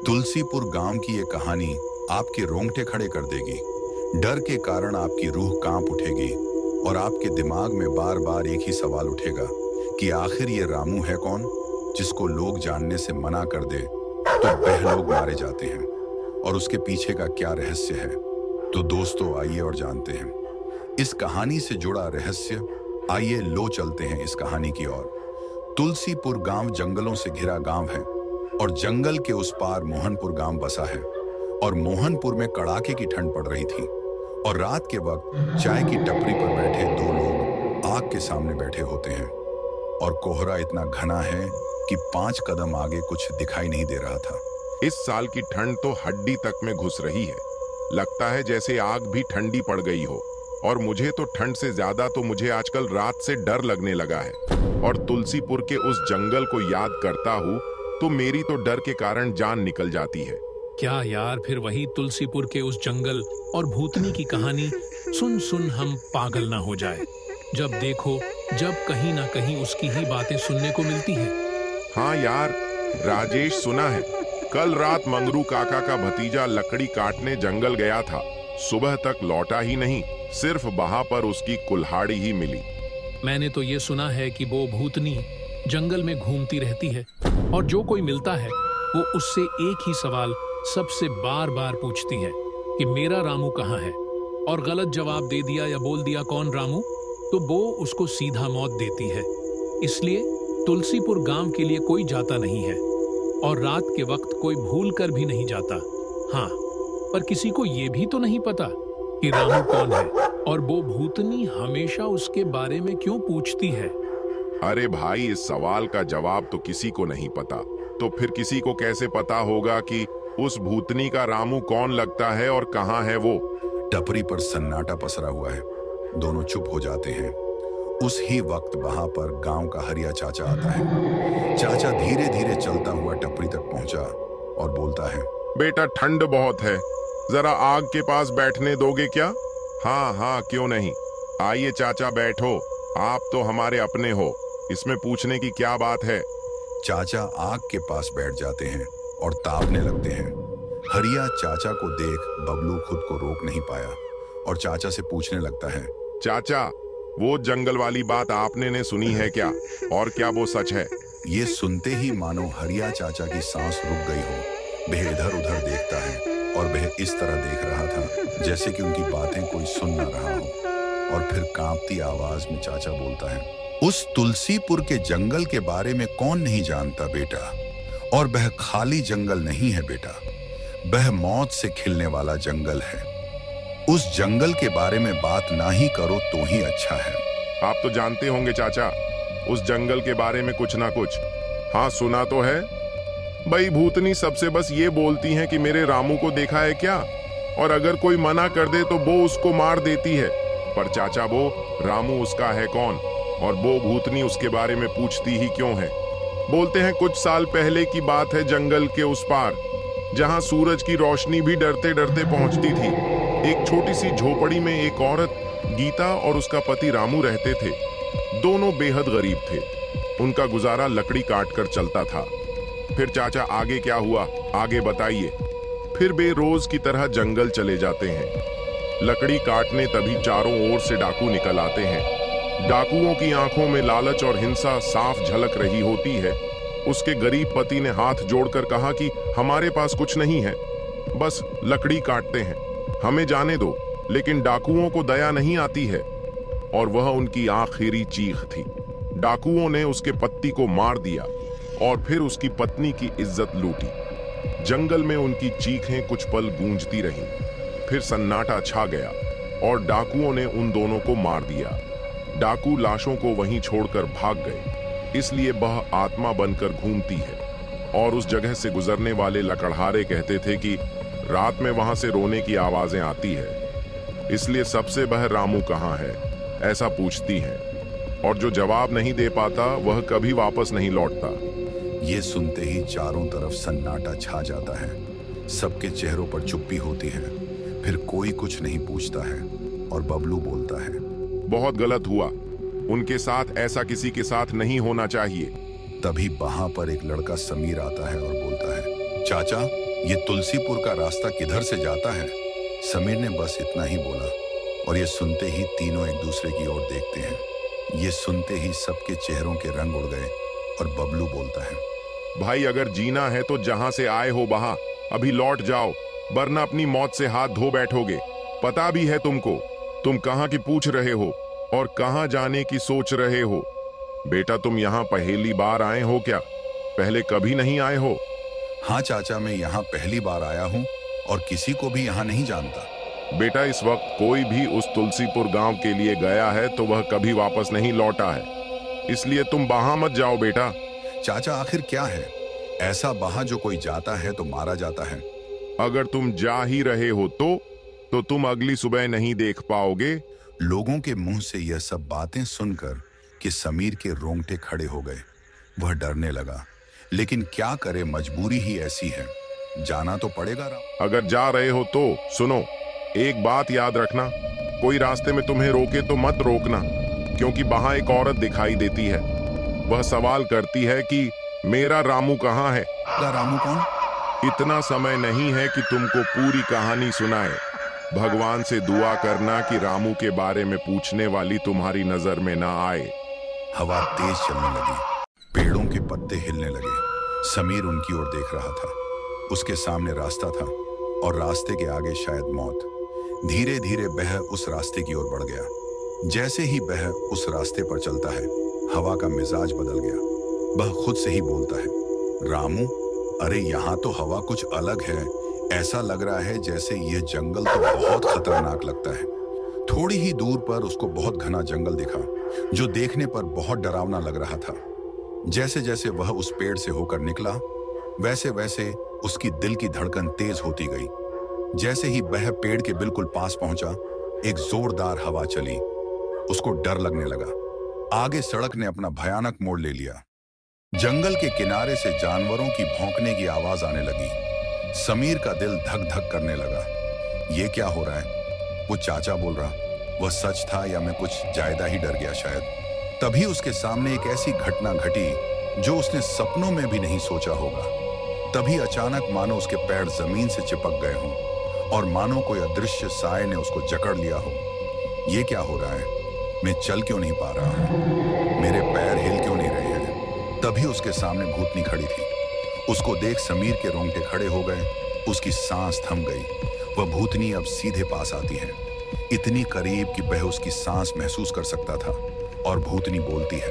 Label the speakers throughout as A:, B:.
A: तुलसीपुर गांव की ये कहानी आपके रोंगटे खड़े कर देगी। डर के कारण आपकी रूह कांप उठेगी और आपके दिमाग में बार बार एक ही सवाल उठेगा कि आखिर ये रामू है कौन, जिसको लोग जानने से मना कर दे तो 10 लोग मारे जाते हैं, और उसके पीछे का क्या रहस्य है। तो दोस्तों, आइए और जानते हैं इस कहानी से जुड़ा रहस्य। आइए लो चलते हैं इस कहानी की ओर। तुलसीपुर गांव जंगलों से घिरा गांव है और जंगल के उस पार मोहनपुर गांव बसा है। और मोहनपुर में कड़ाके की ठंड पड़ रही थी और रात के वक्त चाय की टपरी पर बैठे 2 लोग आग के सामने बैठे होते हैं और कोहरा इतना घना है कि 5 कदम आगे कुछ दिखाई नहीं दे रहा था।
B: इस साल की ठंड तो हड्डी तक में घुस रही है। लगता है जैसे आग भी ठंडी पड़ गई हो। और मुझे तो ठंड से ज्यादा तो मुझे आजकल रात से डर लगने लगा है। और तुलसीपुर के उस जंगल को याद करता हूँ तो मेरी तो डर के कारण जान निकल जाती है।
C: क्या यार, फिर वही तुलसीपुर के उस जंगल और भूतनी की कहानी सुन सुन हम पागल ना हो जाए। जब देखो जब कहीं ना कहीं उसकी ही बातें सुनने को मिलती है।
B: हाँ यार, राजेश सुना है, कल रात मंगरू काका का भतीजा लकड़ी काटने जंगल गया था। सुबह तक लौटा ही नहीं, सिर्फ वहां पर उसकी कुल्हाड़ी ही मिली।
C: मैंने तो ये सुना है कि वो भूतनी जंगल में घूमती रहती है और जो कोई मिलता है वो उससे एक ही सवाल सबसे बार बार पूछती है कि मेरा रामू कहाँ है। और गलत जवाब दे दिया या बोल दिया कौन रामू, तो वो उसको सीधा मौत देती है। इसलिए तुलसीपुर गांव के लिए कोई जाता नहीं है और रात के वक्त कोई भूल कर भी नहीं जाता। हाँ, पर किसी को ये भी तो नहीं पता कि रामू कौन है और वो भूतनी हमेशा उसके बारे में क्यों पूछती है।
B: अरे भाई, इस सवाल का जवाब तो किसी को नहीं पता। तो फिर किसी को कैसे पता होगा कि उस भूतनी का रामू कौन लगता है और कहाँ है वो।
A: टपरी पर सन्नाटा पसरा हुआ है। दोनों चुप हो जाते हैं। उस ही वक्त वहां पर गांव का हरिया चाचा आता है। चाचा धीरे धीरे चलता हुआ टपरी तक पहुंचा और बोलता है,
B: बेटा, ठंड बहुत है, जरा आग के पास बैठने दोगे क्या? हाँ हाँ, क्यों नहीं। आइए चाचा, बैठो, आप तो हमारे अपने हो, इसमें पूछने की क्या बात है।
A: चाचा आग के पास बैठ जाते हैं और तापने लगते हैं। हरिया चाचा को देख बबलू खुद को रोक नहीं पाया और चाचा से पूछने लगता है,
B: चाचा, वो जंगल वाली बात आपने ने सुनी है क्या? और क्या वो सच है?
A: ये सुनते ही मानो हरिया चाचा की सांस रुक गई हो। वह इधर उधर देखता है और वह इस तरह देख रहा था जैसे कि उनकी बातें कोई सुन न रहा हो। और फिर कांपती आवाज में चाचा बोलता है, उस तुलसीपुर के जंगल के बारे में कौन नहीं जानता बेटा। और वह खाली जंगल नहीं है बेटा, वह मौत से खिलने वाला जंगल है। उस जंगल के बारे में बात ना ही करो तो ही अच्छा है।
B: आप तो जानते होंगे चाचा, उस जंगल के बारे में कुछ ना कुछ। हाँ, सुना तो है। भाई, भूतनी सबसे बस ये बोलती हैं कि मेरे रामू को देखा है क्या, और अगर कोई मना कर दे तो वो उसको मार देती है। पर चाचा, वो रामू उसका है कौन, और वो भूतनी उसके बारे में पूछती ही क्यों है? बोलते हैं कुछ साल पहले की बात है, जंगल के उस पार, जहां सूरज की रोशनी भी डरते डरते पहुंचती थी, एक छोटी सी झोपड़ी में एक औरत गीता और उसका पति रामू रहते थे। दोनों बेहद गरीब थे। उनका गुजारा लकड़ी काट कर चलता था। फिर चाचा, आगे क्या हुआ, आगे बताइए। फिर वे रोज की तरह जंगल चले जाते हैं लकड़ी काटने। तभी चारों ओर से डाकू निकल आते हैं। डाकुओं की आंखों में लालच और हिंसा साफ झलक रही होती है। उसके गरीब पति ने हाथ जोड़कर कहा कि हमारे पास कुछ नहीं है, बस लकड़ी काटते हैं, हमें जाने दो। लेकिन डाकुओं को दया नहीं आती है और वह उनकी आखिरी चीख थी। डाकुओं ने उसके पति को मार दिया और फिर उसकी पत्नी की इज्जत लूटी। जंगल में उनकी चीखें कुछ पल गूंजती रहीं। फिर सन्नाटा छा गया और डाकुओं ने उन दोनों को मार दिया। डाकू लाशों को वहीं छोड़कर भाग गए। इसलिए वह आत्मा बनकर घूमती है। और उस जगह से गुजरने वाले लकड़हारे कहते थे कि रात में वहां से रोने की आवाजें आती है, इसलिए सबसे वह रामू कहाँ है ऐसा पूछती है। और जो जवाब नहीं दे पाता वह कभी वापस नहीं लौटता।
A: ये सुनते ही चारों तरफ सन्नाटा छा जाता है। सबके चेहरों पर चुप्पी होती है। फिर कोई कुछ नहीं पूछता है और बबलू बोलता है,
B: बहुत गलत हुआ, उनके साथ ऐसा किसी के साथ नहीं होना चाहिए।
A: तभी वहां पर एक लड़का समीर आता है और बोलता है, चाचा, ये तुलसीपुर का रास्ता किधर से जाता है? समीर ने बस इतना ही बोला और ये सुनते ही तीनों एक दूसरे की ओर देखते हैं। ये सुनते ही सबके चेहरों के रंग उड़ गए और बबलू बोलता है,
B: भाई अगर जीना है तो जहां से आए हो वहां अभी लौट जाओ, वरना अपनी मौत से हाथ धो बैठोगे। पता भी है तुमको, तुम कहाँ की पूछ रहे हो और कहाँ जाने की सोच रहे हो। बेटा तुम यहाँ पहली बार आए हो क्या? पहले कभी नहीं आए हो?
A: हाँ चाचा, मैं यहाँ पहली बार आया हूँ और किसी को भी यहाँ नहीं जानता।
B: बेटा इस वक्त कोई भी उस तुलसीपुर गांव के लिए गया है तो वह कभी वापस नहीं लौटा है, इसलिए तुम वहां मत जाओ बेटा।
A: चाचा आखिर क्या है ऐसा वहां जो कोई जाता है तो मारा जाता है?
B: अगर तुम जा ही रहे हो तो तुम अगली सुबह नहीं देख पाओगे।
A: लोगों के मुंह से यह सब बातें सुनकर कि समीर के रोंगटे खड़े हो गए। वह डरने लगा, लेकिन क्या करे, मजबूरी ही ऐसी है, जाना तो पड़ेगा।
B: अगर जा रहे हो तो सुनो, एक बात याद रखना, कोई रास्ते में तुम्हें रोके तो मत रोकना, क्योंकि वहां एक औरत दिखाई देती है। वह सवाल करती है कि मेरा रामू कहाँ है।
A: रामू कौन?
B: इतना समय नहीं है कि तुमको पूरी कहानी सुनाए। भगवान से दुआ करना कि रामू के बारे में पूछने वाली तुम्हारी नजर में ना आए।
A: हवा तेज चलने लगी, पेड़ों के पत्ते हिलने लगे। समीर उनकी ओर देख रहा था। उसके सामने रास्ता था और रास्ते के आगे शायद मौत। धीरे धीरे वह उस रास्ते की ओर बढ़ गया। जैसे ही वह उस रास्ते पर चलता है, हवा का मिजाज बदल गया। वह खुद से ही बोलता है, रामू, अरे यहाँ तो हवा कुछ अलग है। ऐसा लग रहा है जैसे यह जंगल तो बहुत खतरनाक लगता है। थोड़ी ही दूर पर उसको बहुत घना जंगल दिखा, जो देखने पर बहुत डरावना लग रहा था। जैसे जैसे वह उस पेड़ से होकर निकला, वैसे वैसे उसकी दिल की धड़कन तेज होती गई। जैसे ही वह पेड़ के बिल्कुल पास पहुंचा, एक जोरदार हवा चली। उसको डर लगने लगा। आगे सड़क ने अपना भयानक मोड़ ले लिया। जंगल के किनारे से जानवरों की भौंकने की आवाज आने लगी। समीर का दिल धक धक करने लगा। ये क्या हो रहा है? वो चाचा बोल रहा, वह सच था या मैं कुछ ज्यादा ही डर गया शायद। तभी उसके सामने एक ऐसी घटना घटी जो उसने सपनों में भी नहीं सोचा होगा। तभी अचानक मानो उसके पैर जमीन से चिपक गए हों और मानो कोई अदृश्य साए ने उसको जकड़ लिया हो। ये क्या हो रहा है? मैं चल क्यों नहीं पा रहा हूँ? मेरे पैर हिल क्यों नहीं रहे हैं? तभी उसके सामने भूतनी खड़ी थी। उसको देख समीर के रोंगटे खड़े हो गए। उसकी सांस थम गई। वह भूतनी अब सीधे पास आती है, इतनी करीब कि वह उसकी सांस महसूस कर सकता था। और भूतनी बोलती है,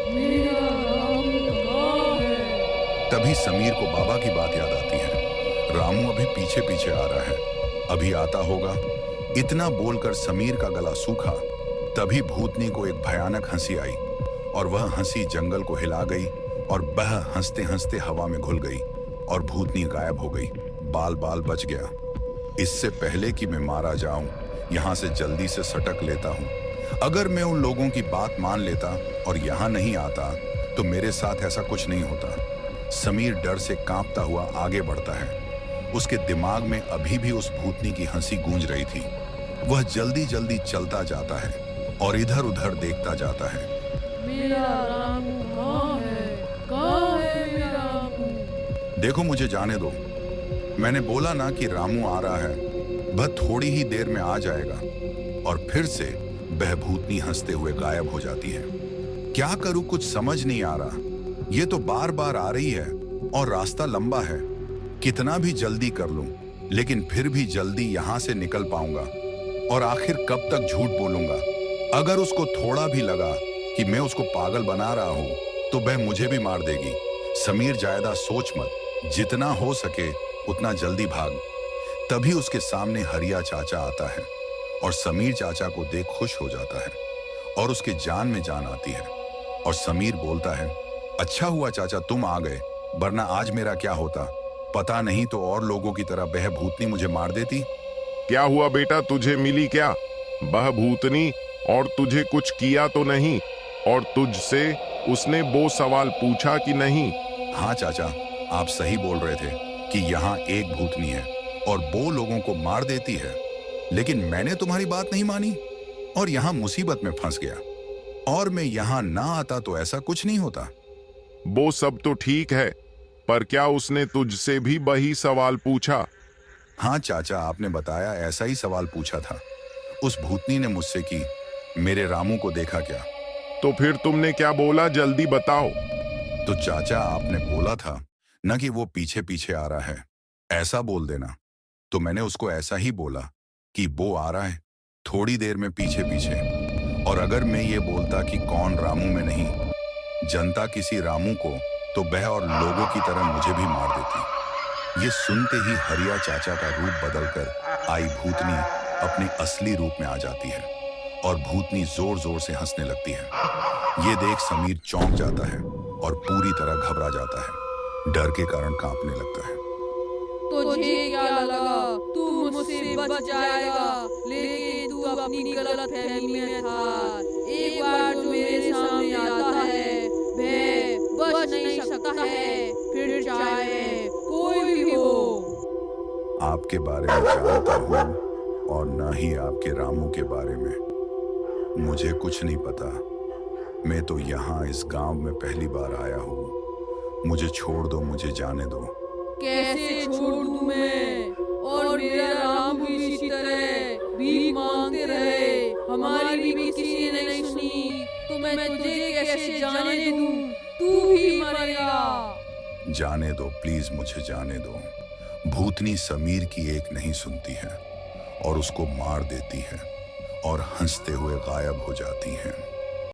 D: मेरा रामू कहाँ है?
A: तभी समीर को बाबा की बात याद आती है। रामू अभी पीछे पीछे आ रहा है, अभी आता होगा। इतना बोलकर समीर का गला सूखा। तभी भूतनी को एक भयानक हंसी आई और वह हंसी जंगल को हिला गई और वह हंसते हंसते हवा में घुल गई और भूतनी गायब हो गई। बाल बाल बच गया। इससे पहले कि मैं मारा जाऊं, यहां से जल्दी से सटक लेता हूं। अगर मैं उन लोगों की बात मान लेता और यहां नहीं आता तो मेरे साथ ऐसा कुछ नहीं होता। समीर डर से कांपता हुआ आगे बढ़ता है। उसके दिमाग में अभी भी उस भूतनी की हंसी गूंज रही थी। वह जल्दी जल्दी चलता जाता है और इधर उधर देखता जाता है।
D: मेरा रामू कहाँ है? कहाँ है मेरा रामू?
A: देखो, मुझे जाने दो। मैंने बोला ना कि रामू आ रहा है, वह थोड़ी ही देर में आ जाएगा। और फिर से वह भूतनी हंसते हुए गायब हो जाती है। क्या करूं, कुछ समझ नहीं आ रहा। ये तो बार बार आ रही है और रास्ता लंबा है। कितना भी जल्दी कर लूं, लेकिन फिर भी जल्दी यहां से निकल पाऊंगा। और आखिर कब तक झूठ बोलूंगा? अगर उसको थोड़ा भी लगा कि मैं उसको पागल बना रहा हूं, तो वह मुझे भी मार देगी। समीर, ज्यादा सोच मत, जितना हो सके उतना जल्दी भाग। तभी उसके सामने हरिया चाचा आता है और समीर चाचा को देख खुश हो जाता है और उसके जान में जान आती है। और समीर बोलता है, अच्छा हुआ चाचा तुम आ गए, वरना आज मेरा क्या होता पता नहीं। तो और लोगों की तरह वह भूतनी मुझे मार देती।
B: क्या हुआ बेटा, तुझे मिली क्या वह भूतनी? और तुझे कुछ किया तो नहीं? और तुझसे उसने वो सवाल पूछा कि नहीं?
A: हाँ चाचा, आप सही बोल रहे थे कि यहाँ एक भूतनी है और वो लोगों को मार देती है। लेकिन मैंने तुम्हारी बात नहीं मानी और यहाँ मुसीबत में फंस गया। और मैं यहाँ ना आता तो ऐसा कुछ नहीं होता।
B: वो सब तो ठीक है, पर क्या उसने तुझसे भी वही सवाल पूछा?
A: हाँ चाचा, आपने बताया ऐसा ही सवाल पूछा था। उस भूतनी ने मुझसे कि मेरे रामू को देखा क्या?
B: तो फिर तुमने क्या बोला, जल्दी बताओ।
A: तो चाचा, आपने बोला था न कि वो पीछे पीछे आ रहा है, ऐसा बोल देना। तो मैंने उसको ऐसा ही बोला कि वो आ रहा है थोड़ी देर में पीछे पीछे। और अगर मैं ये बोलता कि कौन रामू में नहीं, जनता किसी रामू को, तो वह और लोगों की तरह मुझे भी मार देती। ये सुनते ही हरिया चाचा का रूप बदलकर आई भूतनी अपने असली रूप में आ जाती है और भूतनी जोर जोर से हंसने लगती है। ये देख समीर चौंक जाता है और पूरी तरह घबरा जाता है, डर के कारण कांपने लगता है।
D: तुझे क्या लगा तू मुझसे बच जाएगा, लेकिन तू अपनी गलतफहमी में था। एक बार जो मेरे सामने आता है वह बच नहीं सकता है, फिर चाहे कोई भी हो।
A: आपके बारे में जानता हूँ और ना ही आपके रामू के बारे में। मुझे कुछ नहीं पता। मैं तो यहाँ इस गांव में पहली बार आया हूँ। मुझे छोड़ दो, मुझे जाने दो।
D: कैसे छोड़ दूं मैं? और मेरा राम भी इसी तरह भीख मांगते रहे, हमारी भी किसी ने नहीं सुनी, तो मैं तुझे कैसे जाने दूं? तू भी मरेगा।
A: जाने दो प्लीज, मुझे जाने दो। भूतनी समीर की एक नहीं सुनती है और उसको मार देती है और हंसते हुए गायब हो जाती हैं।